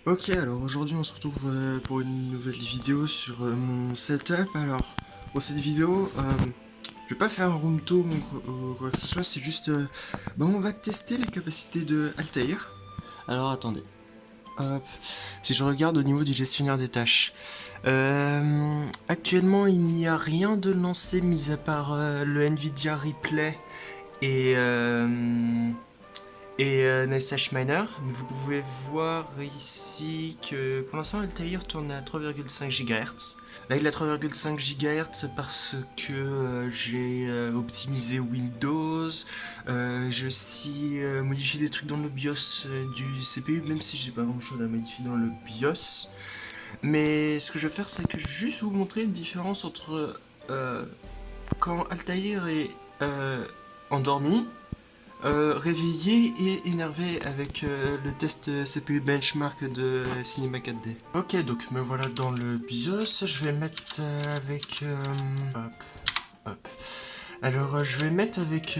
Ok, alors aujourd'hui on se retrouve pour une nouvelle vidéo sur mon setup. Alors, pour cette vidéo, je vais pas faire un room tour ou quoi que ce soit, c'est juste, on va tester les capacités de Altair. Alors attendez, hop, si je regarde au niveau du gestionnaire des tâches, actuellement il n'y a rien de lancé mis à part le Nvidia Replay et NSH Miner, mais vous pouvez voir ici que pour l'instant Altair tourne à 3,5 GHz. Là il est à 3,5 GHz parce que j'ai optimisé Windows, j'ai aussi modifié des trucs dans le BIOS du CPU, même si j'ai pas grand chose à modifier dans le BIOS. Mais ce que je vais faire, c'est que je vais juste vous montrer une différence entre quand Altair est endormi, réveillé et énervé avec le test CPU benchmark de Cinema 4D. Ok, donc me voilà dans le BIOS. Je vais mettre avec. Hop, hop. Alors, je vais mettre avec.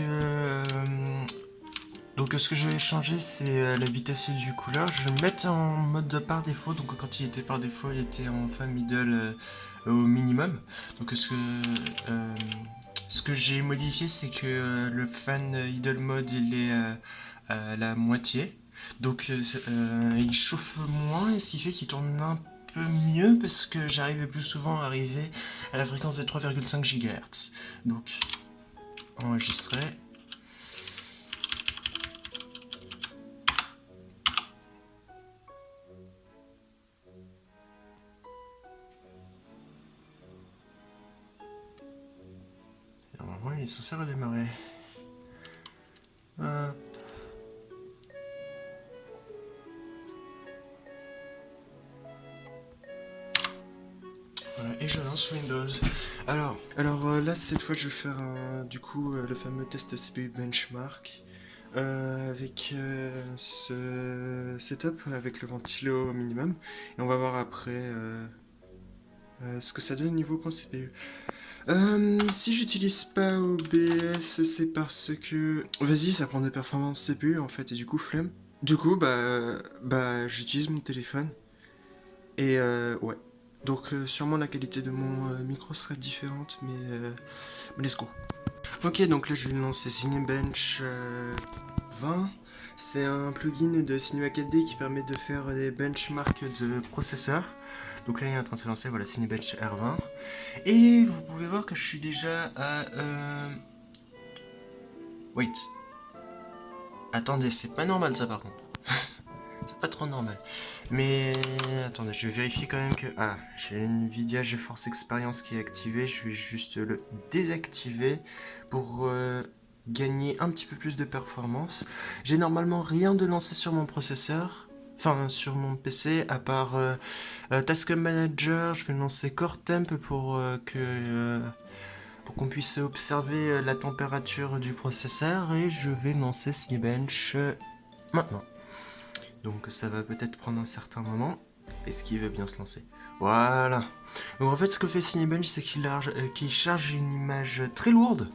Donc, ce que je vais changer, c'est la vitesse du couleur. Je vais mettre en mode par défaut. Donc, quand il était par défaut, il était en fin middle au minimum. Donc, ce que j'ai modifié, c'est que le fan idle mode il est à la moitié. Donc il chauffe moins, et ce qui fait qu'il tourne un peu mieux parce que j'arrive plus souvent à arriver à la fréquence de 3,5 GHz. Donc enregistrer. Normalement il est censé redémarrer. Hop. Voilà, et je lance Windows. Alors là, cette fois, je vais faire du coup le fameux test CPU benchmark avec ce setup avec le ventilo au minimum. Et on va voir après ce que ça donne niveau point CPU. Si j'utilise pas OBS, c'est parce que. Vas-y, ça prend des performances CPU en fait, et du coup, flemme. Du coup, j'utilise mon téléphone. Et ouais. Donc sûrement la qualité de mon micro sera différente, mais let's go. Ok, donc là je vais lancer Cinebench 20. C'est un plugin de Cinema 4D qui permet de faire des benchmarks de processeurs. Donc là il est en train de se lancer, voilà, Cinebench R20. Et vous pouvez voir que je suis déjà à... Wait. Attendez, c'est pas normal ça par contre. C'est pas trop normal. Mais attendez, je vais vérifier quand même que... Ah, j'ai Nvidia GeForce Experience qui est activé. Je vais juste le désactiver pour gagner un petit peu plus de performance. J'ai normalement rien de lancé sur mon processeur. Enfin, sur mon PC, à part Task Manager. Je vais lancer Core Temp pour qu'on puisse observer la température du processeur. Et je vais lancer Cinebench maintenant. Donc ça va peut-être prendre un certain moment. Est-ce qu'il veut bien se lancer? Voilà. Donc en fait ce que fait Cinebench c'est qu'il charge une image très lourde.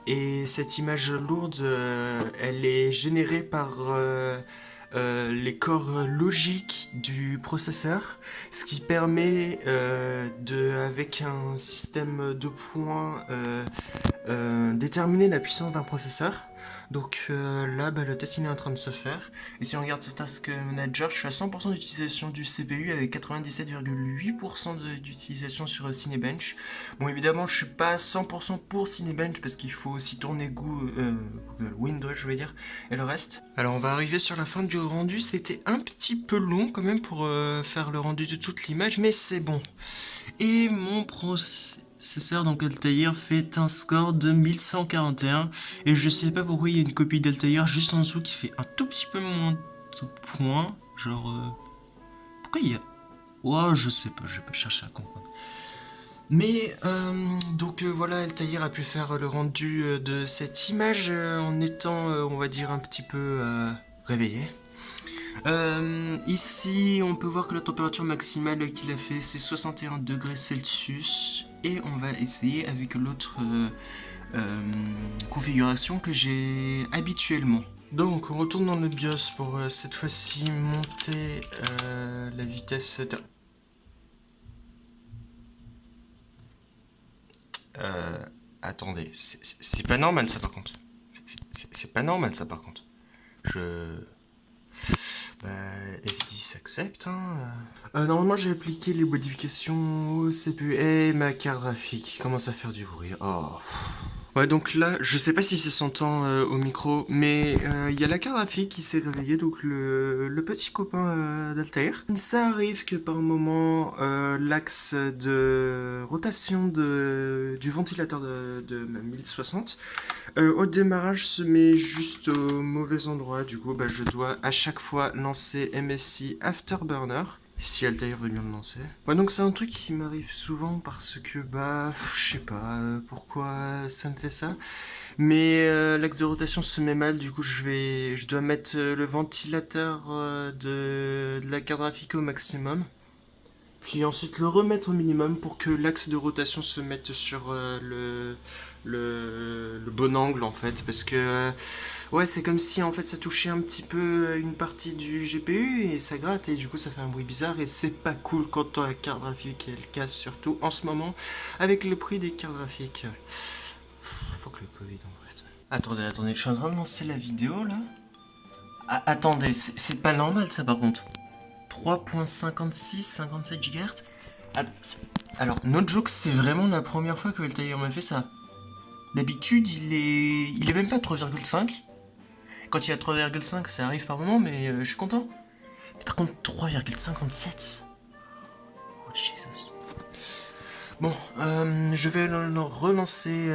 Et cette image lourde, elle est générée par les corps logiques du processeur, ce qui permet avec un système de points, déterminer la puissance d'un processeur. Donc là, le test il est en train de se faire. Et si on regarde ce Task Manager, je suis à 100% d'utilisation du CPU avec 97,8% d'utilisation sur Cinebench. Bon, évidemment, je suis pas à 100% pour Cinebench parce qu'il faut aussi tourner Google Windows, je vais dire, et le reste. Alors, on va arriver sur la fin du rendu. C'était un petit peu long quand même pour faire le rendu de toute l'image, mais c'est bon. Et mon processeur, donc Altair, fait un score de 1141. Et je sais pas pourquoi il y a une copie d'Altair juste en dessous qui fait un tout petit peu moins de points. Genre. Pourquoi il y a. Oh, je sais pas, je vais pas chercher à comprendre. Mais donc voilà, Altair a pu faire le rendu de cette image en étant, on va dire, un petit peu réveillé. Ici, on peut voir que la température maximale qu'il a fait, c'est 61 degrés Celsius. Et on va essayer avec l'autre configuration que j'ai habituellement. Donc, on retourne dans le BIOS pour cette fois-ci monter la vitesse. Euh, Attendez, c'est pas normal ça par contre. C'est pas normal ça par contre. Je. Bah, F10 accepte, hein. Normalement, j'ai appliqué les modifications au CPU et ma carte graphique commence à faire du bruit. Oh. Ouais, donc là, je sais pas si ça s'entend au micro, mais il y a la carte graphique qui s'est réveillée, donc le petit copain d'Altair. Ça arrive que par moment, l'axe de rotation du ventilateur de ma 1060 au démarrage se met juste au mauvais endroit. Du coup, bah, je dois à chaque fois lancer MSI Afterburner. Si Altair veut bien le lancer. Ouais, donc c'est un truc qui m'arrive souvent parce que, bah, je sais pas pourquoi ça me fait ça. Mais l'axe de rotation se met mal, du coup je dois mettre le ventilateur de la carte graphique au maximum. Puis ensuite le remettre au minimum pour que l'axe de rotation se mette sur le bon angle en fait. Parce que ouais, c'est comme si en fait ça touchait un petit peu une partie du GPU et ça gratte et du coup ça fait un bruit bizarre et c'est pas cool quand ta carte graphique elle casse, surtout en ce moment avec le prix des cartes graphiques. Faut que le Covid en fait. Attendez, je suis en train de lancer la vidéo là. Ah, attendez, c'est pas normal ça par contre. 3.56, 57 GHz. Alors, no joke, c'est vraiment la première fois que Altair me fait ça. D'habitude, il est même pas 3,5. Quand il y a 3,5, ça arrive par moment, mais je suis content. Par contre, 3,57. Oh, Jesus. Bon, je vais relancer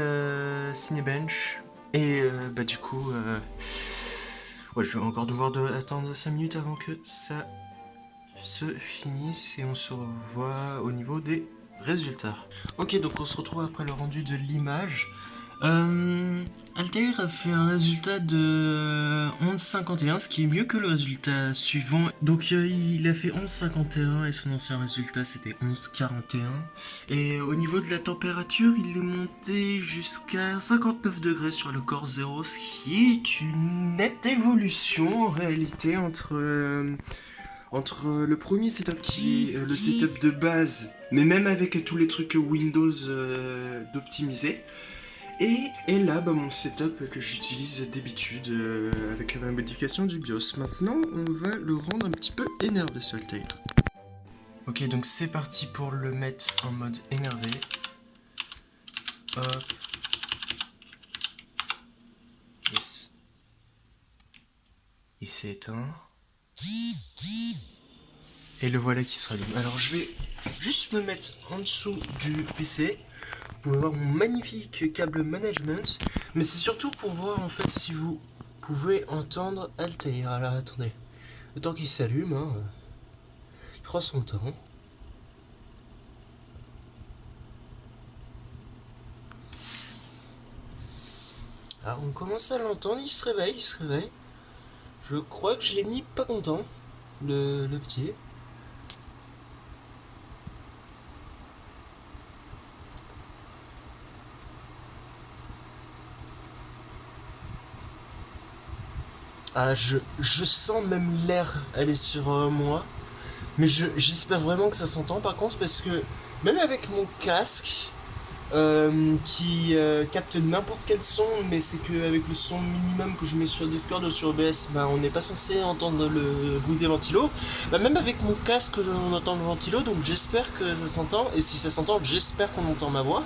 Cinebench. Et bah du coup, ouais, je vais encore devoir attendre 5 minutes avant que ça se finisse et on se revoit au niveau des résultats. Ok, donc on se retrouve après le rendu de l'image. Altair a fait un résultat de 11,51, ce qui est mieux que le résultat suivant. Donc il a fait 11,51 et son ancien résultat c'était 11,41. Et au niveau de la température, il est monté jusqu'à 59 degrés sur le Core 0, ce qui est une nette évolution en réalité entre le premier setup qui est le setup de base, mais même avec tous les trucs Windows d'optimiser, et là bah, mon setup que j'utilise d'habitude avec la modification du BIOS. Maintenant on va le rendre un petit peu énervé ce Altair. Ok, donc c'est parti pour le mettre en mode énervé. Hop. Yes. Il s'est éteint. Et le voilà qui se rallume. Alors je vais juste me mettre en dessous du PC. Vous pouvez voir mon magnifique câble management. Mais c'est surtout pour voir en fait si vous pouvez entendre Altair. Alors attendez. Le temps qu'il s'allume, hein, il prend son temps. Alors on commence à l'entendre, il se réveille, il se réveille. Je crois que je l'ai mis pas content, le petit. Ah, je sens même l'air aller sur moi. Mais j'espère vraiment que ça s'entend par contre parce que même avec mon casque qui capte n'importe quel son, mais c'est qu'avec le son minimum que je mets sur Discord ou sur OBS, bah, on n'est pas censé entendre le bruit des ventilos. Bah, même avec mon casque, on entend le ventilo, donc j'espère que ça s'entend. Et si ça s'entend, j'espère qu'on entend ma voix.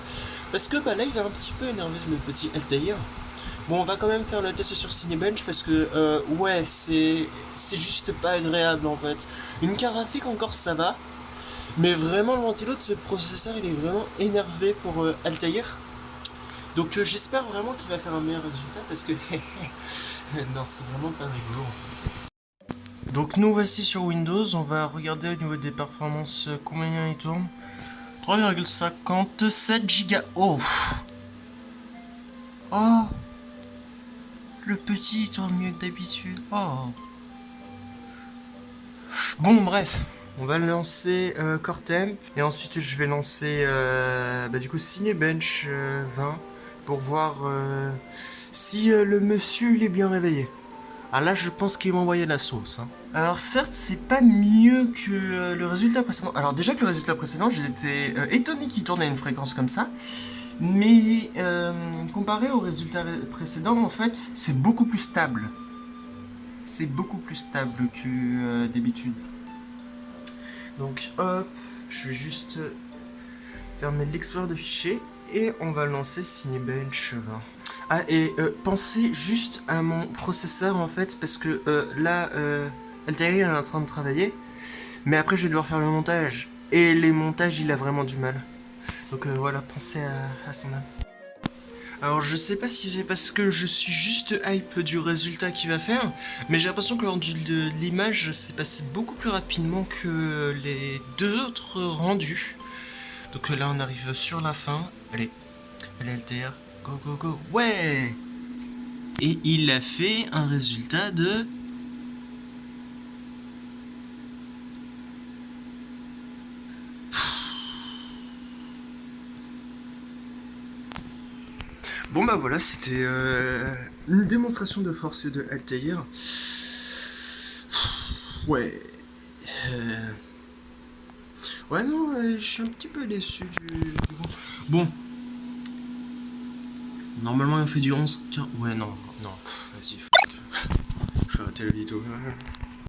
Parce que bah, là, il est un petit peu énervé, le petit Altair. Bon, on va quand même faire le test sur Cinebench parce que, ouais, c'est juste pas agréable en fait. Une carte graphique encore ça va, mais vraiment le ventilo de ce processeur il est vraiment énervé pour Altair. Donc j'espère vraiment qu'il va faire un meilleur résultat parce que, non, c'est vraiment pas rigolo en fait. Donc nous voici sur Windows, on va regarder au niveau des performances combien il tourne. 3,57 Go. Oh, oh, le petit il tourne mieux que d'habitude. Oh. Bon, bref, on va lancer Core Temp et ensuite je vais lancer bah, du coup Cinebench 20 pour voir si le monsieur il est bien réveillé. Ah là, je pense qu'ils vont envoyer la sauce. Hein. Alors certes, c'est pas mieux que le résultat précédent. Alors déjà que le résultat précédent, j'étais étonné qu'il tourne à une fréquence comme ça. Mais comparé au résultat précédent, en fait, c'est beaucoup plus stable. C'est beaucoup plus stable que d'habitude. Donc hop, je vais juste fermer l'explorer de fichiers et on va lancer Cinebench 20. Ah, et pensez juste à mon processeur en fait, parce que là, Altair est en train de travailler, mais après je vais devoir faire le montage. Et les montages, il a vraiment du mal. Donc voilà, pensez à son âme. Alors je sais pas si c'est parce que je suis juste hype du résultat qu'il va faire, mais j'ai l'impression que lors de l'image, c'est passé beaucoup plus rapidement que les deux autres rendus. Donc là on arrive sur la fin. Allez, allez LTR, go go go, ouais. Et il a fait un résultat de... Bon bah voilà, c'était une démonstration de force de Altair. Ouais. Ouais non, je suis un petit peu déçu du groupe. Bon. Normalement on fait du 11, 15... Ouais non, non, vas-y, je vais arrêter la vidéo.